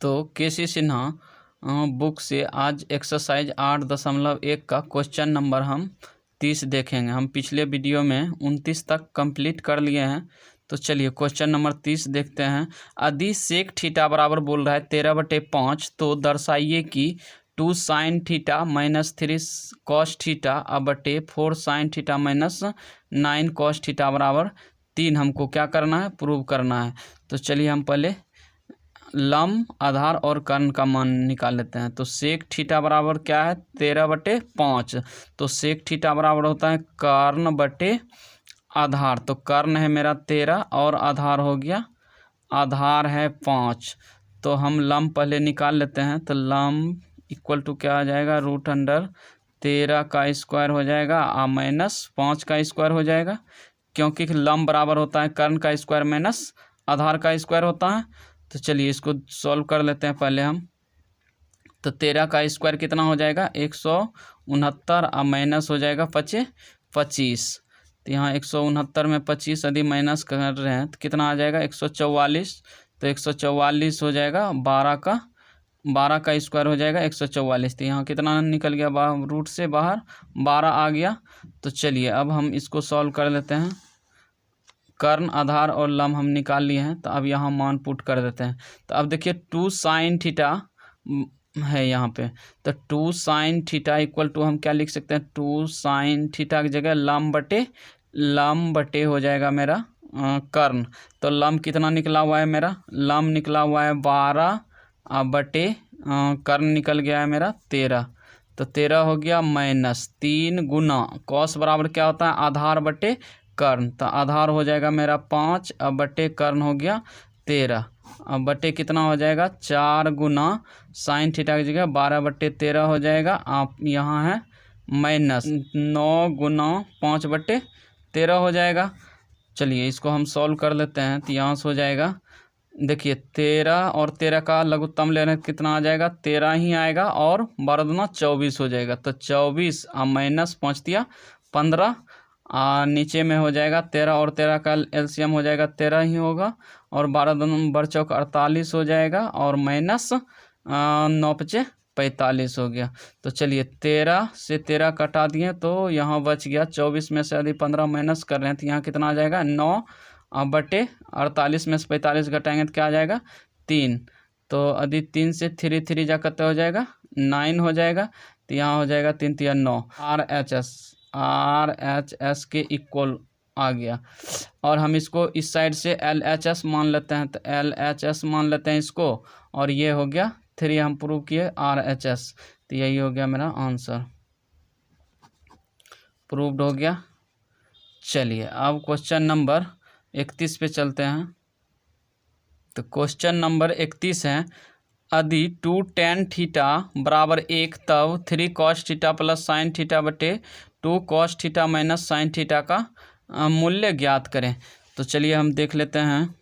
तो केसी सिन्हा बुक से आज एक्सरसाइज 8.1 का क्वेश्चन नंबर हम 30 देखेंगे। हम पिछले वीडियो में 29 तक कंप्लीट कर लिए हैं। तो चलिए क्वेश्चन नंबर 30 देखते हैं। यदि सेक थीटा बराबर बोल रहा है 13/5, तो दर्शाइए कि 2 sign theta minus 3 cos theta बटे 4 sign theta minus 9 cos theta बराबर 3 हमको क्या करना है, प्रूव करना है। तो चलिए हम पहले लंब, आधार और कर्ण का मान निकाल लेते हैं। तो सेक थीटा बराबर क्या है, 13/5। तो सेक थीटा बराबर होता है कर्ण बटे आधार। तो कर्ण है मेरा 13 और आधार हो गया, आधार है 5। तो हम लंब पहले निकाल लेते हैं। तो लंब इक्वल टू क्या आ जाएगा, √13 का स्क्वायर हो जाएगा माइनस 5 का स्क्वायर हो जाएगा, क्योंकि लंब बराबर होता है कर्ण का स्क्वायर माइनस आधार का स्क्वायर होता है। तो चलिए इसको सॉल्व कर लेते हैं पहले हम। तो 13 का स्क्वायर कितना हो जाएगा, 169 और माइनस हो जाएगा 25। तो यहाँ 169 में 25 यदि माइनस कर रहे हैं तो कितना आ जाएगा, 144। तो 144 हो जाएगा, 12 का स्क्वायर हो जाएगा 144। तो यहाँ कितना निकल गया, रूट से बाहर 12 आ गया। तो चलिए अब हम इसको सॉल्व कर लेते हैं। कर्ण, आधार और लंब हम निकाल लिए हैं। तो अब यहाँ मान पुट कर देते हैं। तो अब देखिए 2 साइन थीटा है यहाँ पे। तो 2 साइन थीटा इक्वल टू हम क्या लिख सकते हैं, 2 साइन थीटा की जगह लंब बटे हो जाएगा मेरा कर्ण। तो लंब कितना निकला हुआ है मेरा, लंब निकला हुआ है 12 बटे कर्ण निकल गया है मेरा 13। तो 13 हो गया माइनस 3 गुना कॉस बराबर क्या होता है, आधार बटे कर्ण। तो आधार हो जाएगा मेरा 5 अब बटे कर्ण हो गया 13। अब बटे कितना हो जाएगा, 4 गुना साइन थीटा की जगह 12/13 हो जाएगा। आप यहाँ है माइनस 9 गुना 5/13 हो जाएगा। चलिए इसको हम सॉल्व कर लेते हैं। तो यहाँ से हो जाएगा, देखिए 13 और 13 का लघुत्तम ले रहे हैं, कितना आ जाएगा, 13 ही आएगा और 12 दूना 24 हो जाएगा। तो 24 माइनस 5 दिया 15, नीचे में हो जाएगा 13 और 13 का एलसीएम हो जाएगा 13 ही होगा, और 12 दूना 48 हो जाएगा, और माइनस 9 × 5 = 45 हो गया। तो चलिए 13 से 13 कटा दिए तो यहाँ बच गया 24 में से यदि 15 माइनस कर रहे हैं तो यहाँ कितना आ जाएगा, 9 बटे 48 में से 45 घटाएंगे तो क्या आ जाएगा, 3। तो यदि 3 से 3 जा करते हो जाएगा 9 हो जाएगा। तो यहाँ हो जाएगा 3 × 9 RHS के इक्वल आ गया। और हम इसको इस साइड से LHS मान लेते हैं। तो LHS मान लेते हैं इसको, और ये हो गया 3 हम प्रूव किए RHS। तो यही हो गया मेरा आंसर, प्रूव्ड हो गया। चलिए अब क्वेश्चन नंबर 31 पे चलते हैं। तो क्वेश्चन नंबर 31 है, यदि 2 tan थीटा बराबर 1 तब 3 cos theta plus sine theta बटे 2 cos theta minus sine theta का मूल्य ज्ञात करें। तो चलिए हम देख लेते हैं।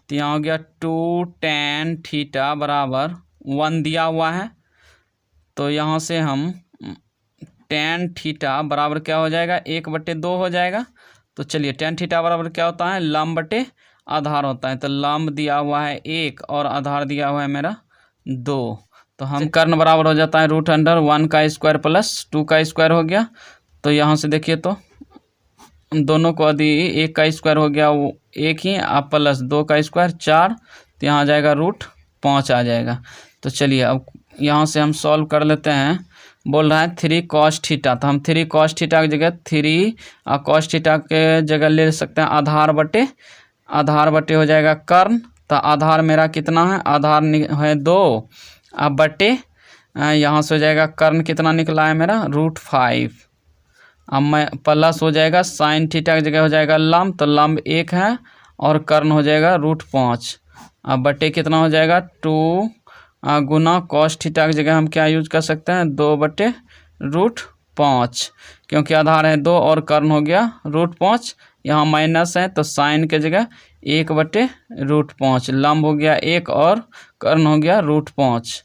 तो यहाँ हो गया 2 tan थीटा बराबर 1 दिया हुआ है। तो यहाँ से हम tan थीटा बराबर क्या हो जाएगा, 1/2 हो जाएगा। तो चलिए tan थीटा बराबर क्या होता है, लंब बटे आधार होता है। तो लंब दिया हुआ है 1 और आधार दिया हुआ है मेरा 2। तो हम कर्ण बराबर हो जाता है √1 का स्क्वायर प्लस 2 का स्क्वायर हो गया। तो यहाँ से देखिए तो दोनों को यदि 1 का स्क्वायर हो गया वो 1 ही, आप प्लस 2 का स्क्वायर 4। तो यहाँ आ जाएगा √5 आ जाएगा। तो चलिए अब यहाँ से हम सॉल्व कर लेते हैं। बोल रहा है 3 cos थीटा। तो हम 3 cos थीटा की जगह 3 cos थीटा के जगह ले सकते हैं आधार बटे हो जाएगा कर्ण। तो आधार मेरा कितना है, आधार है 2 अब बटे यहाँ से हो जाएगा कर्ण कितना निकला है मेरा, √5। अब मैं प्लस हो जाएगा साइन थीटा की जगह हो जाएगा लंब। तो लंब 1 है और कर्ण हो जाएगा √5। अब बटे कितना हो जाएगा, 2 गुना cos थीटा की जगह हम क्या यूज कर सकते हैं, 2/√5, क्योंकि आधार है 2 और कर्ण हो गया √5। यहाँ माइनस है तो साइन के जगह 1/√5, लंब हो गया 1 और कर्ण हो गया √5।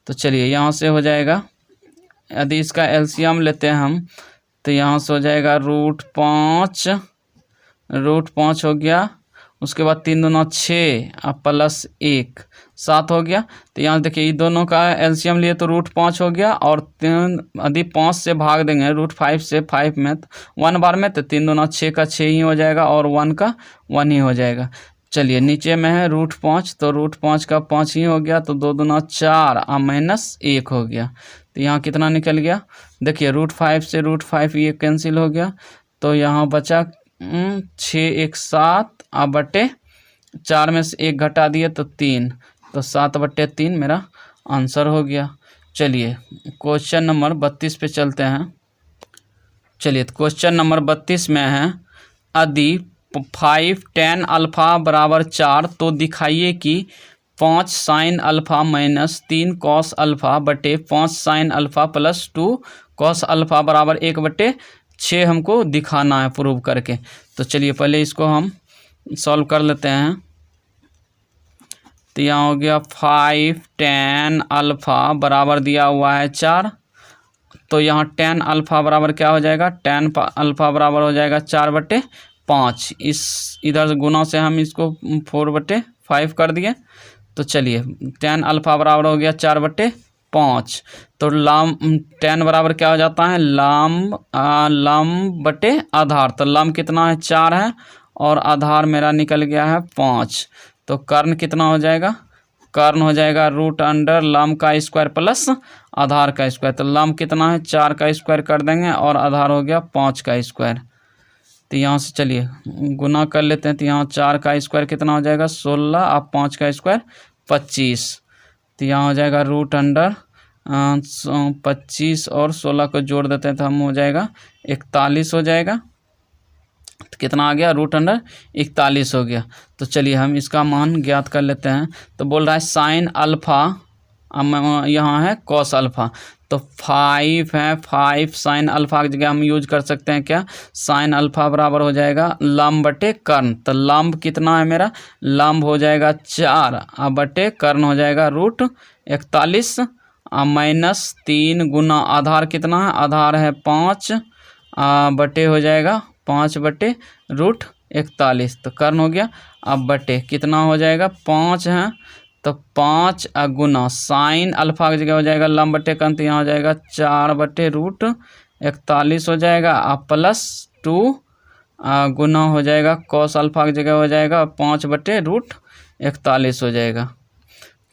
तो चलिए यहाँ से हो जाएगा, यदि इसका एलसीएम लेते हैं हम तो यहाँ से हो जाएगा √5 हो गया उसके बाद 3 दूना 6 अब प्लस 1 7 हो गया। तो यहाँ देखिए ये दोनों का एलसीएम लिए तो √5 हो गया, और 3 यदि 5 से भाग देंगे √5 से 5 में तो 1 बार में, तो 3 दूना 6 का 6 ही हो जाएगा और 1 का 1 ही हो जाएगा। चलिए नीचे में है √5, तो √5 का 5 ही हो गया, तो 2 दूना 4 और -1 हो गया। तो यहाँ कितना निकल गया, देखिए √5 से √5 ये कैंसिल हो गया, तो यहाँ बचा 6 1 7 और बटे 4 में से 1 घटा दिए तो 3, तो 7/3 मेरा आंसर हो गया। चलिए क्वेश्चन नंबर 32 पे चलते हैं। चलिए तो क्वेश्चन नंबर 32 में है, यदि 5 tan अल्फ़ा बराबर 4 तो दिखाइए कि 5 sin alpha minus 3 cos alpha बटे 5 sin alpha plus 2 cos alpha बराबर 1/6 हमको दिखाना है प्रूव करके। तो चलिए पहले इसको हम सॉल्व कर लेते हैं। तो यहाँ हो गया 5 tan अल्फ़ा बराबर दिया हुआ है 4, तो यहाँ tan अल्फ़ा बराबर क्या हो जाएगा, tan अल्फ़ा बराबर हो जाएगा 4/5। इस इधर गुना से हम इसको 4/5 कर दिए। तो चलिए tan अल्फ़ा बराबर हो गया 4/5, तो tan बराबर क्या हो जाता है, लंब बटे आधार। तो लंब कितना है 4 है और आधार मेरा निकल गया है 5, तो कर्ण कितना हो जाएगा, कर्ण हो जाएगा √अंडर लंब का स्क्वायर प्लस आधार का स्क्वायर। तो लंब कितना है 4 का स्क्वायर कर देंगे और आधार हो गया 5 का स्क्वायर। तो यहाँ से चलिए गुना कर लेते हैं। तो यहाँ 4 का स्क्वायर कितना हो जाएगा 16 और 5 का स्क्वायर 25। तो यहाँ हो जाएगा √अंडर 25 और 16 को जोड़ देते हैं तो हम हो जाएगा 41 हो जाएगा। तो कितना आ गया, √अंडर 41 हो गया। तो चलिए हम इसका मान ज्ञात कर लेते हैं। तो बोल रहा है साइन अल्फ़ा, यहाँ है कॉस अल्फ़ा, तो 5 है, 5 साइन अल्फ़ा की जगह हम यूज कर सकते हैं क्या, साइन अल्फ़ा बराबर हो जाएगा लंब बटे कर्ण। तो लंब कितना है मेरा, लंब हो जाएगा 4 और बटे कर्ण हो जाएगा √41 और -3 गुना आधार कितना है, आधार है 5 बटे हो जाएगा 5/√41। तो कर्ण हो गया। अब बटे कितना हो जाएगा 5 है, तो 5 गुना साइन अल्फ़ा की जगह हो जाएगा लंब बटे कर्ण, तो यहाँ हो जाएगा 4/√41 हो जाएगा और +2 गुना हो जाएगा कॉस अल्फ़ा की जगह हो जाएगा 5/√41 हो जाएगा,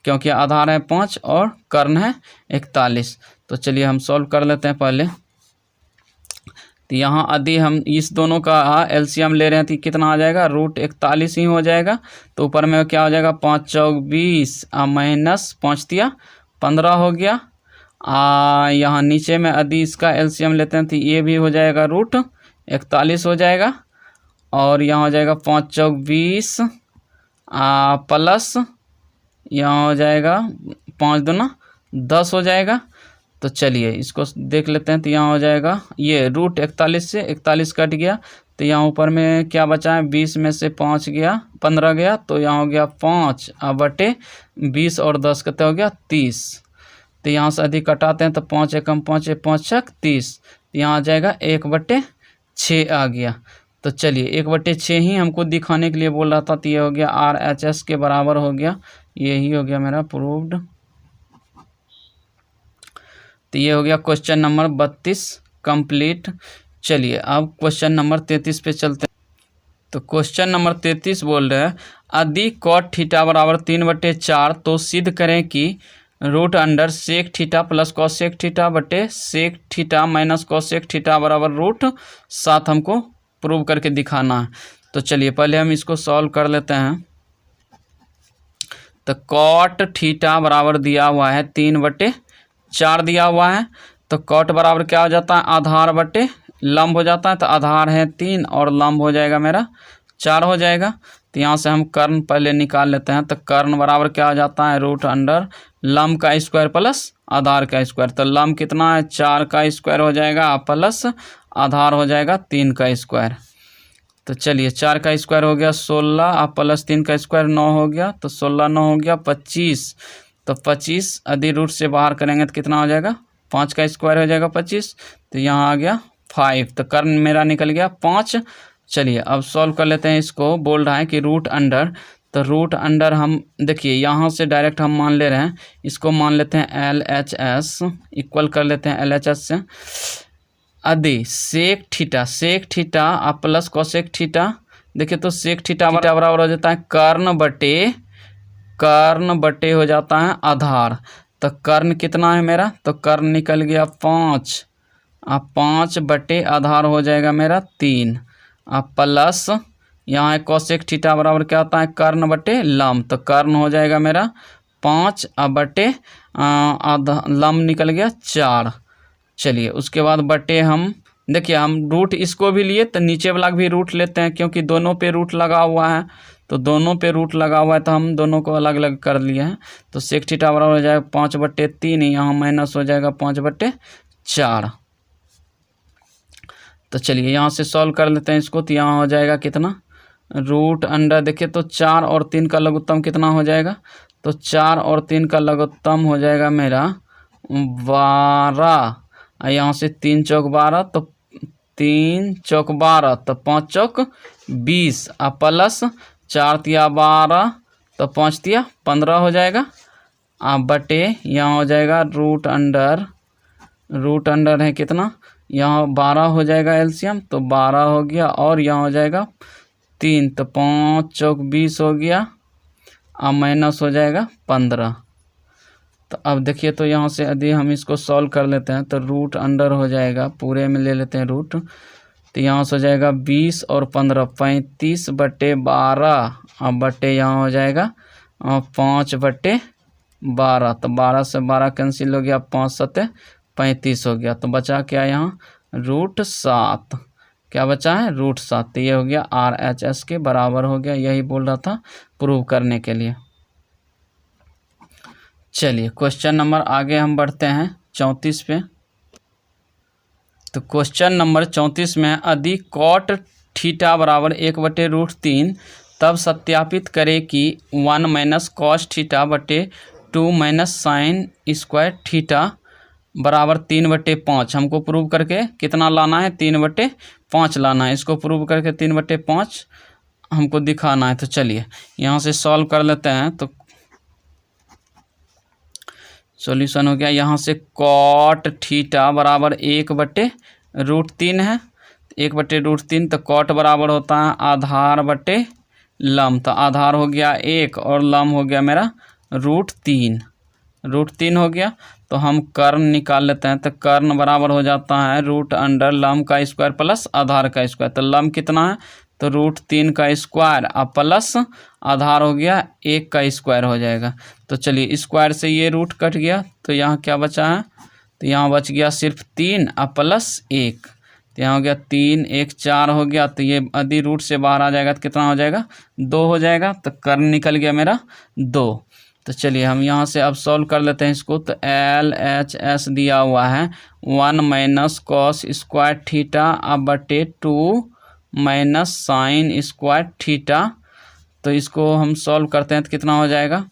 क्योंकि आधार है 5 और कर्ण है 41। तो चलिए हम सॉल्व कर लेते हैं पहले। तो यहाँ यदि हम इस दोनों का एलसीएम ले रहे हैं तो कितना आ जाएगा, √41 ही हो जाएगा। तो ऊपर में क्या हो जाएगा 5 चौक 20 -5 दिया 15 हो गया। यहाँ नीचे में यदि इसका एलसीएम लेते हैं तो ये भी हो जाएगा √41 हो जाएगा, और यहाँ हो जाएगा 5 चौक 20 प्लस यहाँ हो जाएगा 5 दूना 10 हो जाएगा। तो चलिए इसको देख लेते हैं। तो यहाँ हो जाएगा ये √41 से 41 कट गया, तो यहाँ ऊपर में क्या बचा है, 20 में से 5 गया 15 गया, तो यहाँ हो गया 5 बटे 20 और 10 कितना हो गया 30। तो यहाँ से अधिक कटाते हैं तो 5 एकम 5 5 छक 30, तो यहाँ आ जाएगा 1/6 आ गया। तो चलिए 1/6 ही हमको दिखाने के लिए बोल रहा था, तो ये हो गया RHS के बराबर हो गया, यही हो गया मेरा प्रूव्ड। तो ये हो गया क्वेश्चन नंबर 32 कंप्लीट। चलिए अब क्वेश्चन नंबर 33 पे चलते हैं। तो क्वेश्चन नंबर 33 बोल रहे हैं, यदि cot थीटा बराबर 3/4 तो सिद्ध करें कि √under sec theta plus cosec theta बटे sec theta minus cosec theta बराबर √7 हमको प्रूव करके दिखाना है। तो चलिए पहले हम इसको सॉल्व कर लेते हैं। तो cot थीटा बराबर दिया हुआ है 3/4 दिया हुआ है, तो cot बराबर क्या हो जाता है, आधार बटे लंब हो जाता है। तो आधार है 3 और लंब हो जाएगा मेरा 4 हो जाएगा। तो यहाँ से हम कर्ण पहले निकाल लेते हैं। तो कर्ण बराबर क्या हो जाता है, √अंडर लंब का स्क्वायर प्लस आधार का स्क्वायर। तो लंब कितना है 4 का स्क्वायर हो जाएगा प्लस आधार हो जाएगा 3 का स्क्वायर। तो चलिए 4 का स्क्वायर हो गया 16 प्लस 3 का स्क्वायर 9 हो गया, तो 16 9 हो गया 25। तो 25 यदि रूट से बाहर करेंगे तो कितना हो जाएगा, 5 का स्क्वायर हो जाएगा 25, तो यहाँ आ गया 5। तो कर्ण मेरा निकल गया 5, चलिए अब सॉल्व कर लेते हैं इसको। बोल रहा है कि रूट अंडर, तो रूट अंडर हम देखिए यहाँ से डायरेक्ट हम मान ले रहे हैं, इसको मान लेते हैं LHS, इक्वल कर लेते हैं LHS से। यदि सेक थीटा और प्लस कोसेक थीटा, देखिए तो सेक थीटा बराबर हो जाता है कर्ण बटे हो जाता है आधार। तो कर्ण कितना है मेरा, तो कर्ण निकल गया 5, अब 5 बटे आधार हो जाएगा मेरा 3, अब प्लस यहाँ कोसेक थीटा बराबर क्या होता है कर्ण बटे लम, तो कर्ण हो जाएगा मेरा 5 अब बटे आधा लम निकल गया 4। चलिए उसके बाद बटे हम देखिए हम रूट इसको भी लिए तो नीचे वाला भी रूट लेते हैं, क्योंकि दोनों पे रूट लगा हुआ है, तो दोनों पे रूट लगा हुआ है तो हम दोनों को अलग अलग कर लिए हैं। तो सेक थीटा बराबर हो जाएगा 5 बटे 3, यहाँ माइनस हो जाएगा 5 बटे 4। तो चलिए यहाँ से सॉल्व कर लेते हैं इसको। तो यहाँ हो जाएगा कितना, रूट अंडर देखिए तो 4 और 3 का लघुत्तम कितना हो जाएगा, तो 4 और 3 का लघुत्तम हो जाएगा मेरा 12। यहाँ से 3 चौक 12, तो 3 चौक 12, तो 5 चौक 20, और प्लस 4 तिया 12, तो 5 तिया 15 हो जाएगा। अब बटे यहाँ हो जाएगा रूट अंडर है कितना, यहाँ 12 हो जाएगा एलसीएम, तो 12 हो गया, और यहाँ हो जाएगा 3, तो 5 चौक 20 हो गया, अब माइनस हो जाएगा 15। तो अब देखिए तो यहाँ से यदि हम इसको सॉल्व कर लेते हैं तो रूट अंडर हो जाएगा, पूरे में ले लेते हैं रूट, तो यहाँ से हो जाएगा 20 और 15 35 बटे 12, अब बटे यहाँ हो जाएगा 5 बटे 12, तो 12 से 12 कैंसिल हो गया, 5 7 35 हो गया, तो बचा क्या यहाँ रूट 7, क्या बचा है रूट 7। तो ये हो गया RHS के बराबर हो गया, यही बोल रहा था प्रूव करने के लिए। चलिए क्वेश्चन नंबर आगे हम बढ़ते हैं 34 पे। तो क्वेश्चन नंबर 34 में यदि कॉट थीटा बराबर 1/√3, तब सत्यापित करें कि 1 माइनस कॉस थीटा बटे 2 माइनस साइन स्क्वायर थीटा बराबर 3/5। हमको प्रूव करके कितना लाना है, 3/5 लाना है। इसको प्रूव करके 3/5 हमको दिखाना है। तो चलिए यहाँ से सॉल्व कर लेते हैं। तो सॉल्यूशन हो गया, यहाँ से कॉट थीटा बराबर 1/√3 है, 1/√3, तो कॉट बराबर होता है आधार बटे लम, तो आधार हो गया 1 और लम हो गया मेरा √3 हो गया। तो हम कर्ण निकाल लेते हैं। तो कर्ण बराबर हो जाता है रूट अंडर लम का स्क्वायर प्लस आधार का स्क्वायर। तो लम कितना है, तो √3 का स्क्वायर और प्लस आधार हो गया 1 का स्क्वायर हो जाएगा। तो चलिए स्क्वायर से ये रूट कट गया, तो यहाँ क्या बचा है, तो यहाँ बच गया सिर्फ 3 और प्लस 1, तो यहाँ हो गया 3 1 4 हो गया। तो ये यदि रूट से बाहर आ जाएगा तो कितना हो जाएगा 2 हो जाएगा। तो कर्ण निकल गया मेरा 2। तो चलिए हम यहाँ से अब सॉल्व कर लेते हैं इसको। तो LHS दिया हुआ है 1 माइनस कॉस स्क्वायर थीटा अब बटे 2 माइनस साइन स्क्वायर थीटा। तो इसको हम सॉल्व करते हैं तो कितना हो जाएगा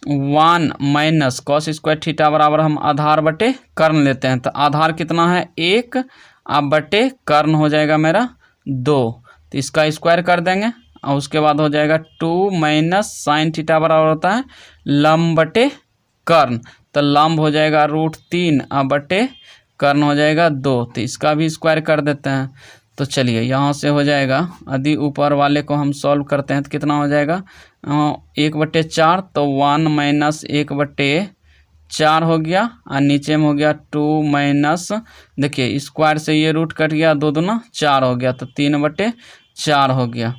1 माइनस कॉस स्क्वायर थीटा बराबर हम आधार बटे कर्ण लेते हैं। तो आधार कितना है 1 अब बटे कर्ण हो जाएगा मेरा 2, तो इसका स्क्वायर कर देंगे और उसके बाद हो जाएगा 2 माइनस साइन थीटा बराबर होता है लम बटे कर्ण। तो लम्ब हो जाएगा √3 अब बटे कर्ण हो जाएगा 2, तो इसका भी स्क्वायर कर देते हैं। तो चलिए यहाँ से हो जाएगा, यदि ऊपर वाले को हम सॉल्व करते हैं तो कितना हो जाएगा 1/4, तो 1 माइनस 1/4 हो गया, और नीचे में हो गया 2 माइनस, देखिए स्क्वायर से ये रूट कट गया, 2 दूना 4 हो गया, तो 3/4 हो गया।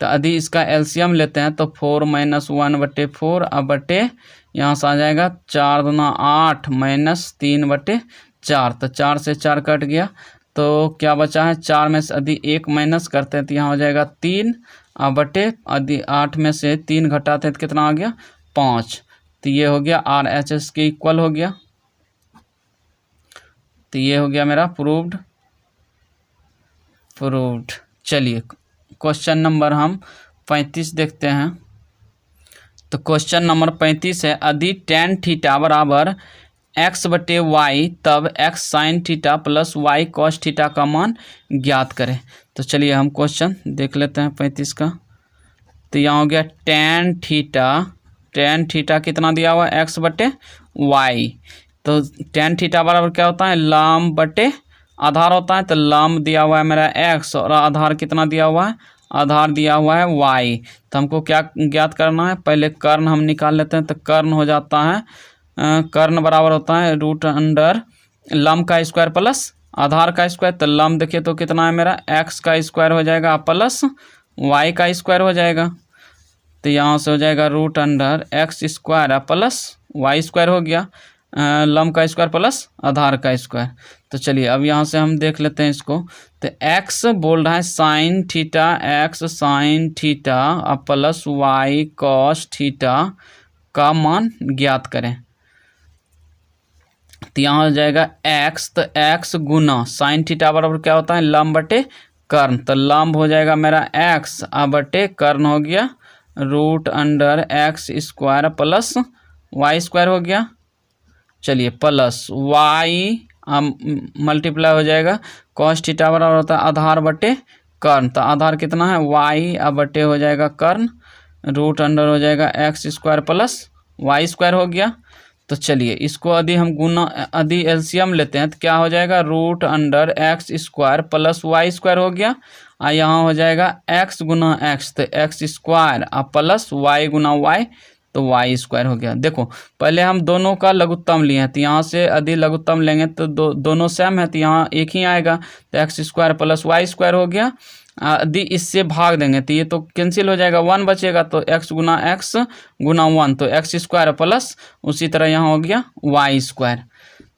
तो यदि इसका एलसीएम लेते हैं तो 4 माइनस 1/4 अब बटे यहाँ से आ जाएगा 4 दूना 8 माइनस 3/4, तो 4 से 4 कट गया। तो क्या बचा है 4 में से यदि 1 माइनस करते हैं तो यहाँ हो जाएगा 3 अब बटे यदि 8 में से 3 घटाते हैं तो कितना आ गया 5। तो ये हो गया RHS के इक्वल हो गया। तो ये हो गया मेरा प्रूव्ड। चलिए क्वेश्चन नंबर हम 35 देखते हैं। तो क्वेश्चन नंबर 35 है, यदि tan थीटा बराबर x/y तब x sin theta plus y cos theta का मान ज्ञात करें। तो चलिए हम क्वेश्चन देख लेते हैं 35 का। तो यहाँ हो गया टेन थीटा कितना दिया हुआ है, एक्स बटे वाई। तो टेन थीटा बराबर क्या होता है, लंब बटे आधार होता है। तो लंब दिया हुआ है मेरा एक्स और आधार कितना दिया हुआ है, आधार दिया हुआ है वाई। तो हमको क्या ज्ञात करना है, पहले कर्ण हम निकाल लेते हैं। तो कर्ण हो जाता है कर्ण बराबर होता है रूट अंडर लंब का स्क्वायर प्लस आधार का स्क्वायर। तो लंब देखिए तो कितना है मेरा, एक्स का स्क्वायर हो जाएगा प्लस वाई का स्क्वायर हो जाएगा। तो यहाँ से हो जाएगा root under x square plus y square हो गया, लंब का स्क्वायर प्लस आधार का स्क्वायर। तो चलिए अब यहाँ से हम देख लेते हैं इसको। तो एक्स बोल रहा है sine theta, x sine theta plus y cos theta का मान ज्ञात करें। तो यहाँ हो जाएगा एक्स, तो एक्स गुना साइन थीटा बराबर क्या होता है, लंब बटे कर्ण। तो लंब हो जाएगा मेरा एक्स बटे कर्ण हो गया root under x square plus y square हो गया। चलिए प्लस वाई मल्टीप्लाई हो जाएगा कॉस थीटा बराबर होता है आधार बटे कर्ण। तो आधार कितना है वाई बटे हो जाएगा कर्ण, रूट अंडर हो जाएगा x square plus y square हो गया। तो चलिए इसको यदि हम गुना यदि एलसीएम लेते हैं तो क्या हो जाएगा, root under x square plus y square हो गया। और यहाँ हो जाएगा एक्स गुना एक्स, तो एक्स स्क्वायर प्लस वाई गुना वाई, तो वाई स्क्वायर हो गया। देखो पहले हम दोनों का लघुत्तम लिए हैं, तो यहाँ से यदि लघुत्तम लेंगे तो दोनों सेम है, तो यहाँ एक ही आएगा। तो x square plus y square हो गया। यदि इससे भाग देंगे तो ये तो कैंसिल हो जाएगा, वन बचेगा। तो एक्स गुना वन, तो एक्स स्क्वायर प्लस उसी तरह यहाँ हो गया वाई स्क्वायर।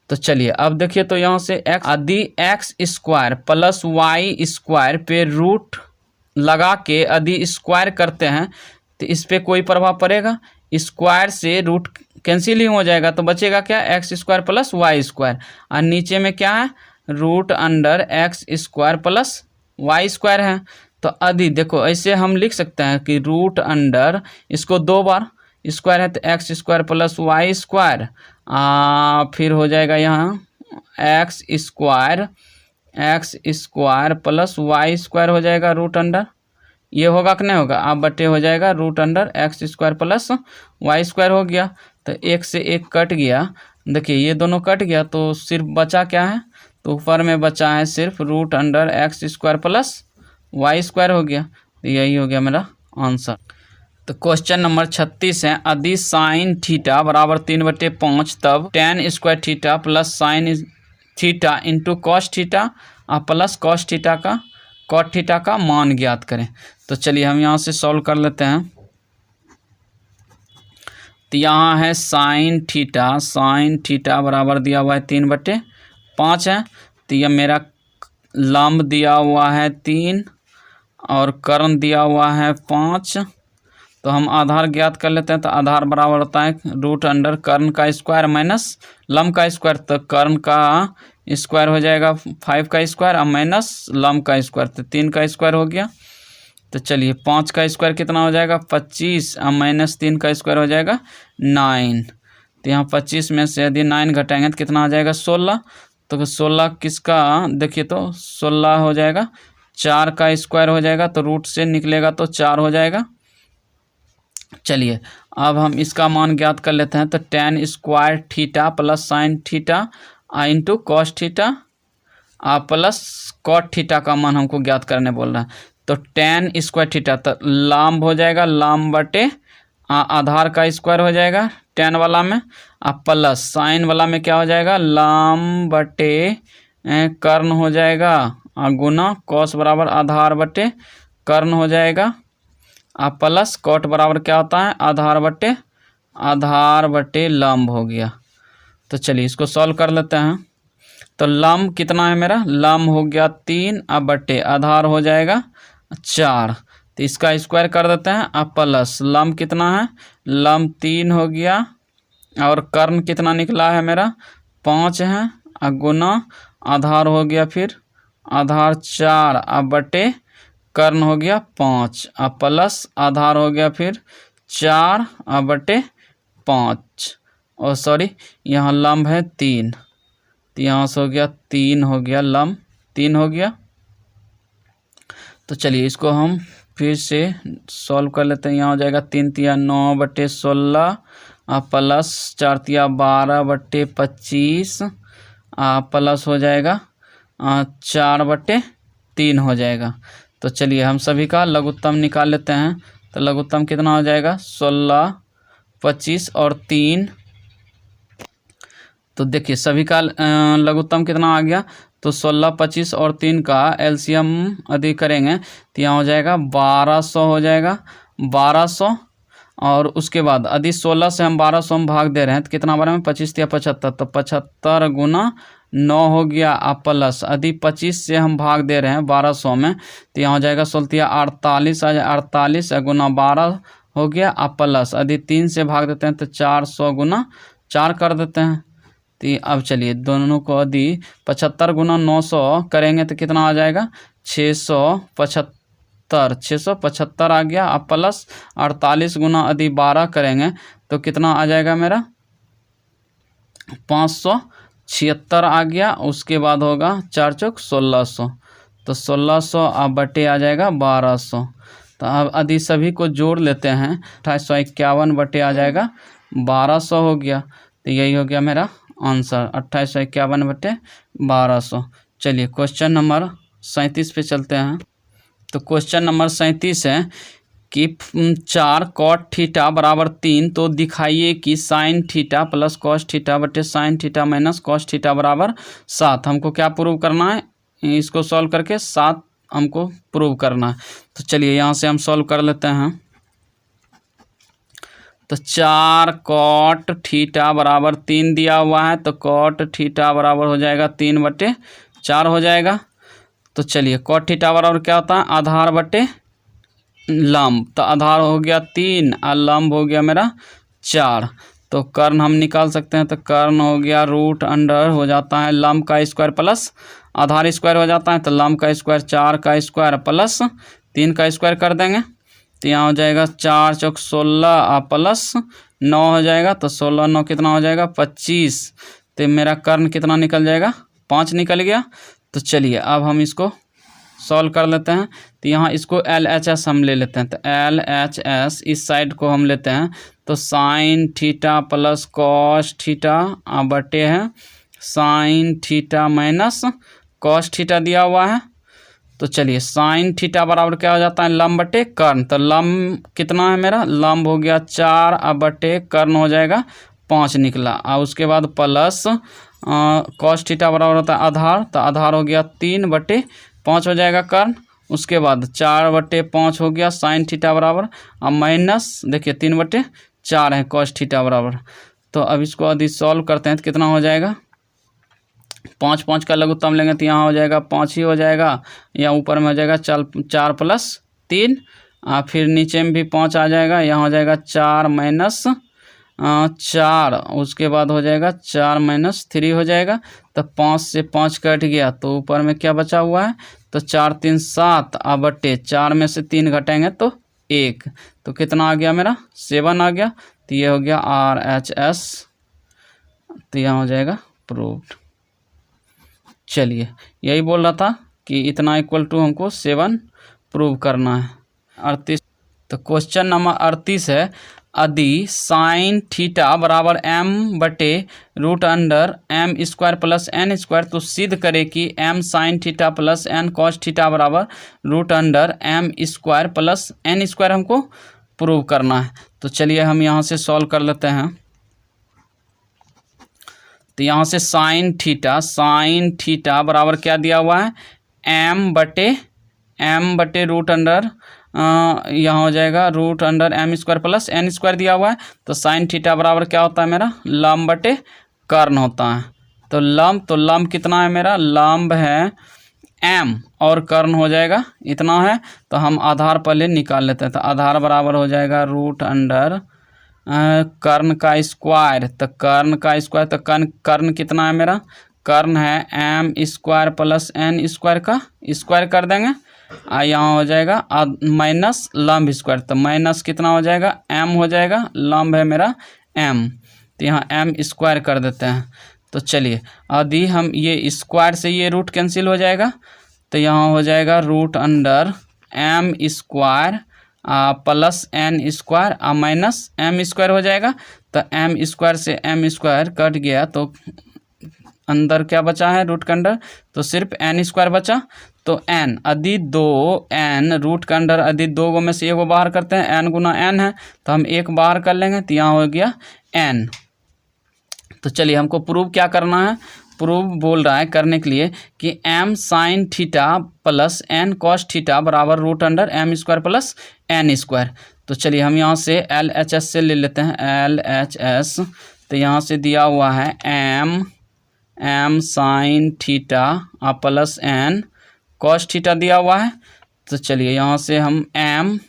तो चलिए अब देखिए तो यहाँ से यदि x square plus y square पे रूट लगा के यदि स्क्वायर करते हैं तो इस पर कोई प्रभाव पड़ेगा, स्क्वायर से रूट कैंसिल ही हो जाएगा। तो बचेगा क्या, x square plus y square. और नीचे में क्या है, root under x square plus y square है। तो यदि देखो ऐसे हम लिख सकते हैं कि रूट अंडर इसको दो बार स्क्वायर है, तो x square plus y square, फिर हो जाएगा यहाँ x square plus y square हो जाएगा रूट अंडर, ये होगा कि नहीं होगा, आप बटे हो जाएगा root under x square plus y square हो गया। तो एक से एक कट गया, देखिए ये दोनों कट गया, तो सिर्फ बचा क्या है, तो ऊपर में बचा है सिर्फ root under x square plus y square हो गया। तो यही हो गया मेरा आंसर। तो क्वेश्चन नंबर 36 है, यदि साइन थीटा बराबर 3/5 तब ten square theta plus sine theta into cos theta plus cos theta का मान ज्ञात करें। तो चलिए हम यहाँ से सॉल्व कर लेते हैं। तो यहाँ है साइन थीटा बराबर दिया हुआ है 3/5 है। तो यह मेरा लंब दिया हुआ है 3 और कर्ण दिया हुआ है 5। तो हम आधार ज्ञात कर लेते हैं। तो आधार बराबर होता है रूट अंडर कर्ण का स्क्वायर माइनस लंब का स्क्वायर। तो कर्ण का स्क्वायर हो जाएगा 5 का स्क्वायर और माइनस लंब का स्क्वायर, तो 3 का स्क्वायर हो गया। तो चलिए 5 का स्क्वायर कितना हो जाएगा 25 और माइनस 3 का स्क्वायर हो जाएगा 9। तो यहाँ 25 में से यदि 9 घटाएंगे तो कितना आ जाएगा 16। तो 16 किसका, देखिए तो 16 हो जाएगा 4 का स्क्वायर हो जाएगा, तो रूट से निकलेगा तो 4 हो जाएगा। चलिए अब हम इसका मान ज्ञात कर लेते हैं। तो tan square theta plus sine theta into cos theta plus cot theta का मान हमको ज्ञात करने बोल रहा है। तो टेन स्क्वायर थीटा, तो लंब हो जाएगा लंब बटे आधार का स्क्वायर हो जाएगा टेन वाला में, प्लस साइन वाला में क्या हो जाएगा लंब बटे कर्ण हो जाएगा, गुना कॉस बराबर आधार बटे कर्ण हो जाएगा, प्लस कॉट बराबर क्या होता है आधार बटे लंब हो गया। तो चलिए इसको सॉल्व कर लेते हैं। तो लंब कितना है मेरा, लंब हो गया 3 बटे आधार हो जाएगा 4। तो इसका स्क्वायर कर देते हैं, प्लस लंब कितना है, लंब 3 हो गया और कर्ण कितना निकला है मेरा 5 है, गुना आधार हो गया फिर आधार 4 बटे कर्ण हो गया 5 प्लस आधार हो गया फिर 4 बटे 5, और सॉरी यहाँ लंब है 3, तो यहाँ से हो गया 3 हो गया लंब 3 हो गया। तो चलिए इसको हम फिर से सॉल्व कर लेते हैं। यहाँ हो जाएगा 3 तिया 9/16 प्लस 4 तिया 12/25 प्लस हो जाएगा 4/3 हो जाएगा। तो चलिए हम सभी का लघुत्तम निकाल लेते हैं। तो लघुत्तम कितना हो जाएगा 16, 25 और 3। तो देखिए सभी का लघुत्तम कितना आ गया। तो 16, 25 और 3 का एलसीएम अधिक करेंगे तो यहाँ हो जाएगा 1200 हो जाएगा 1200। और उसके बाद यदि 16 से हम 1200 में भाग दे रहे हैं तो कितना बारे में 25 या 75, तो 75 गुना 9 हो गया प्लस यदि 25 से हम भाग दे रहे हैं 1200 में तो यहाँ हो जाएगा 16 या 48 48 गुना 12 हो गया प्लस यदि 3 से भाग देते हैं तो 400 गुना 4 कर देते हैं। तो अब चलिए दोनों को यदि 75 गुना 900 करेंगे तो कितना आ जाएगा 675 आ गया। अब प्लस 48 गुना यदि 12 करेंगे तो कितना आ जाएगा मेरा 576 आ गया। उसके बाद होगा 4 चौक 1600, तो 1600 अब बटे आ जाएगा 1200। तो अब यदि सभी को जोड़ लेते हैं 2851 बटे आ जाएगा 1200 हो गया। तो यही हो गया मेरा आंसर 2851 बटे 1200। चलिए क्वेश्चन नंबर 37 पे चलते हैं। तो क्वेश्चन नंबर 37 है कि 4 cot थीटा बराबर 3, तो दिखाइए कि sine theta plus cos theta बटे sine theta minus cos theta बराबर 7। हमको क्या प्रूव करना है, इसको सॉल्व करके 7 हमको प्रूव करना है। तो चलिए यहाँ से हम सॉल्व कर लेते हैं। तो 4 cot थीटा बराबर 3 दिया हुआ है, तो cot थीटा बराबर हो जाएगा 3/4 हो जाएगा। तो चलिए cot थीटा बराबर क्या होता है आधार बटे लंब, तो आधार हो गया 3 और लंब हो गया मेरा 4। तो कर्ण हम निकाल सकते हैं, तो कर्ण हो गया √अंडर हो जाता है लंब का स्क्वायर प्लस आधार स्क्वायर हो जाता है, तो लंब का स्क्वायर 4 का स्क्वायर प्लस 3 का स्क्वायर कर देंगे। तो यहाँ हो जाएगा 4 चौक 16 प्लस 9 हो जाएगा, तो 16 9 कितना हो जाएगा 25। तो मेरा कर्ण कितना निकल जाएगा 5 निकल गया। तो चलिए अब हम इसको सॉल्व कर लेते हैं। तो यहाँ इसको LHS हम ले लेते हैं, तो LHS इस साइड को हम लेते हैं। तो sign theta plus cos theta बटे है sine theta minus cos theta दिया हुआ है। तो चलिए साइन थीटा बराबर क्या हो जाता है लंब बटे कर्ण, तो लंब कितना है मेरा लंब हो गया 4 बटे कर्ण हो जाएगा 5 निकला। और उसके बाद प्लस कॉस थीटा बराबर होता है आधार, तो आधार हो गया 3/5 हो जाएगा कर्ण। उसके बाद 4/5 हो गया साइन थीटा बराबर, अब माइनस देखिए 3/4 है कॉस थीटा बराबर। तो अब इसको यदि सॉल्व करते हैं तो कितना हो जाएगा 5 5 का लघुत्तम लेंगे तो यहाँ हो जाएगा 5 ही हो जाएगा, या ऊपर में हो जाएगा 4 + 3 फिर नीचे में भी 5 आ जाएगा, यहाँ हो जाएगा 4 - 4। उसके बाद हो जाएगा 4 - 3 हो जाएगा। तो 5 से 5 कट गया, तो ऊपर में क्या बचा हुआ है, तो 4 3 7 बटे 4 में से 3 घटाएंगे तो 1, तो कितना आ गया मेरा 7 आ गया। तो ये हो गया RHS, तो यहाँ हो जाएगा प्रूव्ड। चलिए यही बोल रहा था कि इतना = हमको 7 प्रूव करना है। 38, तो क्वेश्चन नंबर 38 है यदि साइन थीटा बराबर m/√m² प्लस n², तो सिद्ध करे कि m sign theta plus n cos theta बराबर √m² प्लस n² हमको प्रूव करना है। तो चलिए हम यहाँ से सॉल्व कर लेते हैं। तो यहाँ से साइन थीटा बराबर क्या दिया हुआ है m बटे √, यहाँ हो जाएगा √m² प्लस n² दिया हुआ है। तो साइन थीटा बराबर क्या होता है मेरा लंब बटे कर्ण होता है। तो लंब कितना है मेरा लंब है m और कर्ण हो जाएगा इतना है। तो हम आधार पहले निकाल लेते हैं। तो आधार बराबर हो जाएगा √, कर्ण का स्क्वायर, तो कर्ण का स्क्वायर, तो कर्ण कितना है मेरा कर्ण है m² प्लस n² का स्क्वायर कर देंगे। यहाँ हो जाएगा माइनस लंब स्क्वायर, तो माइनस कितना हो जाएगा m हो जाएगा, लंब है मेरा m, तो यहाँ m² कर देते हैं। तो चलिए यदि हम ये स्क्वायर से ये रूट कैंसिल हो जाएगा, तो यहाँ हो जाएगा √, m square plus N square minus m square हो जाएगा। तो एम स्क्वायर से एम स्क्वायर कट गया तो अंदर क्या बचा है रूट के अंदर, तो सिर्फ एन स्क्वायर बचा। तो एन अधि दो एन रूट के अंदर अधि दो गो में से एक गो बाहर करते हैं, एन गुना एन है तो हम एक बाहर कर लेंगे तो यहाँ हो गया एन। तो चलिए हमको प्रूव क्या करना है, प्रूव बोल रहा है करने के लिए कि M sine theta plus N cos theta बराबर root under M square plus N square. तो चलिए हम यहाँ से एल एच एस से ले लेते हैं, एल एच एस। तो यहाँ से दिया हुआ है m sine theta plus N cos theta दिया हुआ है। तो चलिए यहाँ से हम एम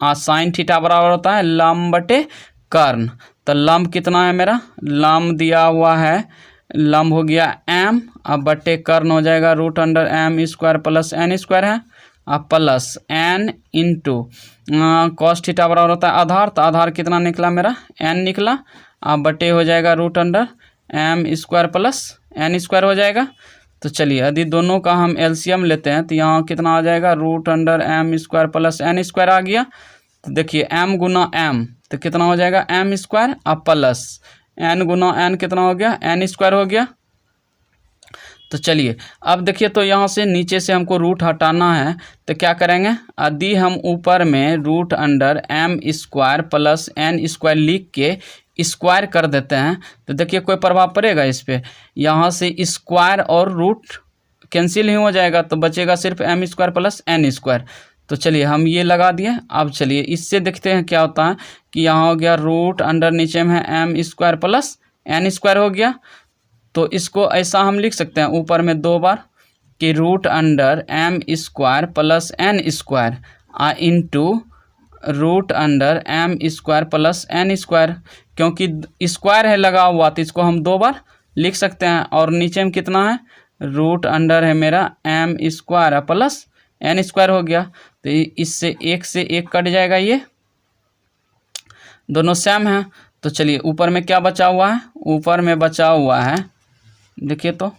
साइन थीटा बराबर होता है लंब बटे कर्ण। तो लंब कितना है मेरा, लंब दिया हुआ है, लंब हो गया एम, अब बटे कर्ण हो जाएगा root under M square plus N square है, अब plus n into cos theta बराबर होता है आधार। तो आधार कितना निकला मेरा, एन निकला, अब बटे हो जाएगा root under M square plus N square हो जाएगा। तो चलिए यदि दोनों का हम एलसीएम लेते हैं तो यहाँ कितना आ जाएगा, root under M square plus N square आ गया। तो देखिए एम गुना एम तो कितना हो जाएगा एम स्क्वायर, अब प्लस एन गुना एन कितना हो गया, एन स्क्वायर हो गया। तो चलिए अब देखिए, तो यहाँ से नीचे से हमको रूट हटाना है तो क्या करेंगे, यदि हम ऊपर में root under M square plus N square लिख के स्क्वायर कर देते हैं तो देखिए कोई प्रभाव पड़ेगा इस पर, यहाँ से स्क्वायर और रूट कैंसिल ही हो जाएगा तो बचेगा सिर्फ m square plus N square. तो चलिए हम ये लगा दिए। अब चलिए इससे देखते हैं क्या होता है कि यहाँ हो गया रूट अंडर नीचे में है m square plus N square हो गया। तो इसको ऐसा हम लिख सकते हैं ऊपर में दो बार कि root under M square plus N square into root under M square plus N square, क्योंकि स्क्वायर है लगा हुआ तो इसको हम दो बार लिख सकते हैं। और नीचे में कितना है, रूट अंडर है मेरा m square plus N square हो गया। तो इससे एक कट जाएगा, ये दोनों सेम है। तो चलिए ऊपर में क्या बचा हुआ है, ऊपर में बचा हुआ है देखिए तो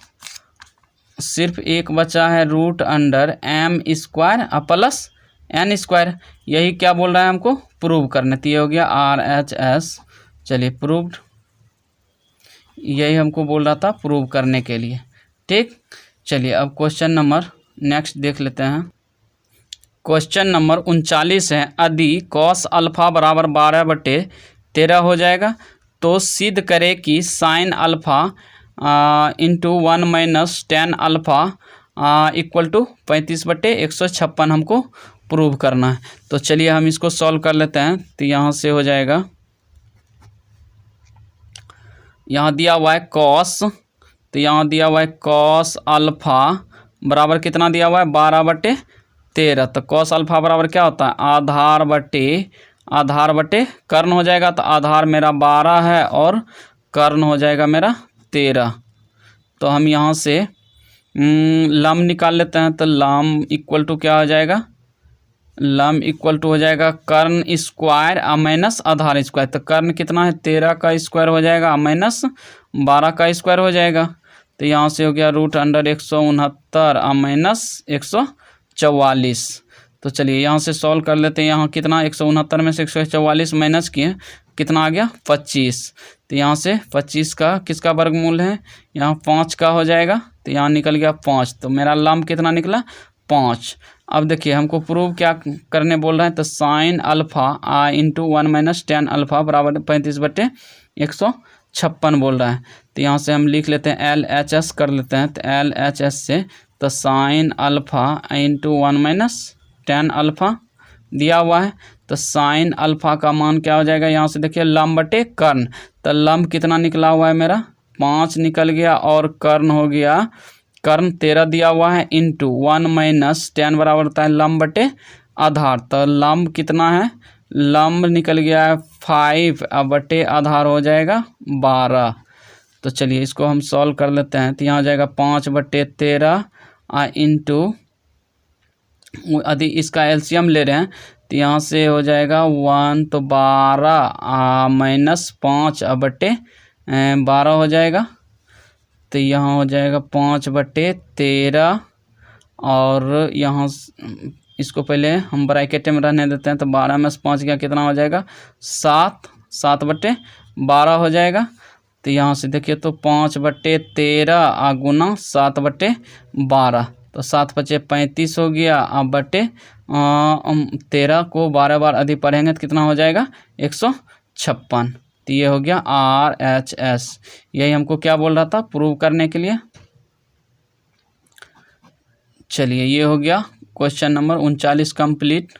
सिर्फ एक बचा है root under M square plus N square. यही क्या बोल रहा है हमको प्रूव करने, तो ये हो गया आर एच एस। चलिए प्रूव्ड, यही हमको बोल रहा था प्रूव करने के लिए, ठीक। चलिए अब क्वेश्चन नंबर नेक्स्ट देख लेते हैं। क्वेश्चन नंबर 39 है, यदि कॉस अल्फा बराबर 12/13 हो जाएगा तो सिद्ध करे कि sine alpha into 1 minus tan alpha equal to 35/156 हमको प्रूव करना है। तो चलिए हम इसको सॉल्व कर लेते हैं। तो यहाँ से हो जाएगा, यहाँ दिया हुआ है कॉस, तो यहाँ दिया हुआ है कॉस अल्फा बराबर कितना दिया हुआ है 12/13। तो कॉस अल्फा बराबर क्या होता है, आधार बटे कर्ण हो जाएगा। तो आधार मेरा 12 है और कर्ण हो जाएगा मेरा 13। तो हम यहाँ से लम निकाल लेते हैं। तो लम इक्वल टू क्या हो जाएगा, लम इक्वल टू हो जाएगा कर्ण स्क्वायर माइनस आधार स्क्वायर। तो कर्ण कितना है 13 का स्क्वायर हो जाएगा माइनस 12 का स्क्वायर हो जाएगा। तो यहाँ से हो गया रूट अंडर 169 माइनस 144। तो चलिए यहाँ से सॉल्व कर लेते हैं। यहाँ कितना 169 में से 144 माइनस किए कितना आ गया 25। तो यहाँ से 25 का किसका वर्गमूल है, यहाँ 5 का हो जाएगा। तो यहाँ निकल गया 5। तो मेरा लंब कितना निकला 5। अब देखिए हमको प्रूव क्या करने बोल रहे हैं, तो sign alpha into 1 minus tan alpha बराबर 35/156 बोल रहा है। तो यहाँ से हम लिख लेते हैं LHS कर लेते हैं। तो LHS से तो sign alpha into 1 minus tan alpha दिया हुआ है। तो साइन अल्फा का मान क्या हो जाएगा, यहाँ से देखिए लंब बटे कर्ण। तो लंब कितना निकला हुआ है मेरा 5 निकल गया और कर्ण हो गया, कर्ण 13 दिया हुआ है इंटू 1 माइनस टेन बराबर होता है लंब बटे आधार। तो लंब कितना है, लंब निकल गया है 5 अब बटे आधार हो जाएगा 12। तो चलिए इसको हम सॉल्व कर लेते हैं। तो यहाँ हो जाएगा 5/13 इंटू, यदि इसका एलसीएम ले रहे हैं तो यहाँ से हो जाएगा 1 तो 12 माइनस 5/12 हो जाएगा। तो यहाँ हो जाएगा 5/13 और यहाँ इसको पहले हम ब्रैकेट में रहने देते हैं। तो 12 में से 5 गया कितना हो जाएगा 7, 7/12 हो जाएगा। तो यहाँ से देखिए तो 5/13 गुना 7/12, तो 7×5 = 35 हो गया। अब बटे 13 को 12 बार अधिक पढ़ेंगे तो कितना हो जाएगा 156। तो ये हो गया RHS। यही हमको क्या बोल रहा था प्रूव करने के लिए। चलिए ये हो गया क्वेश्चन नंबर 39 कंप्लीट।